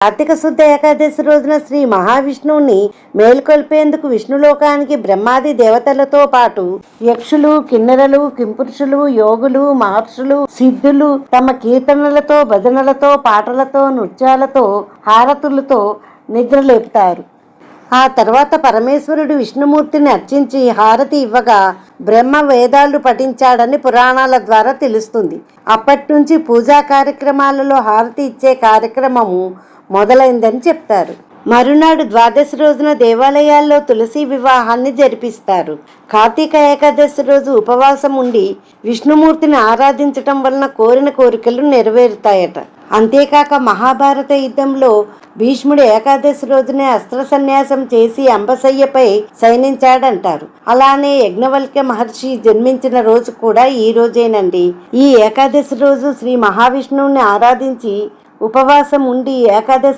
కార్తీక శుద్ధ ఏకాదశి రోజున శ్రీ మహావిష్ణువుని మేల్కొల్పేందుకు విష్ణులోకానికి బ్రహ్మాది దేవతలతో పాటు యక్షులు, కిన్నెరలు, కింపురుషులు, యోగులు, మహర్షులు, సిద్ధులు తమ కీర్తనలతో, భజనలతో, పాటలతో, నృత్యాలతో, హారతులతో నిద్రలేపుతారు. ఆ తర్వాత పరమేశ్వరుడు విష్ణుమూర్తిని అర్చించి హారతి ఇవ్వగా బ్రహ్మ వేదాలు పఠించాడని పురాణాల ద్వారా తెలుస్తుంది. అప్పటి నుంచి పూజా కార్యక్రమాలలో హారతి ఇచ్చే కార్యక్రమము మొదలైందని చెప్తారు. మరునాడు ద్వాదశి రోజున దేవాలయాల్లో తులసి వివాహాన్ని జరిపిస్తారు. కార్తీక ఏకాదశి రోజు ఉపవాసం ఉండి విష్ణుమూర్తిని ఆరాధించటం వలన కోరిన కోరికలు నెరవేరుతాయట. అంతేకాక మహాభారత యుద్ధంలో భీష్ముడు ఏకాదశి రోజునే అస్త్ర సన్యాసం చేసి అంబశయ్యపై శయనించాడంటారు. అలానే యజ్ఞవల్క్య మహర్షి జన్మించిన రోజు కూడా ఈ రోజేనండి. ఈ ఏకాదశి రోజు శ్రీ మహావిష్ణువుని ఆరాధించి ఉపవాసం ఉండి ఏకాదశి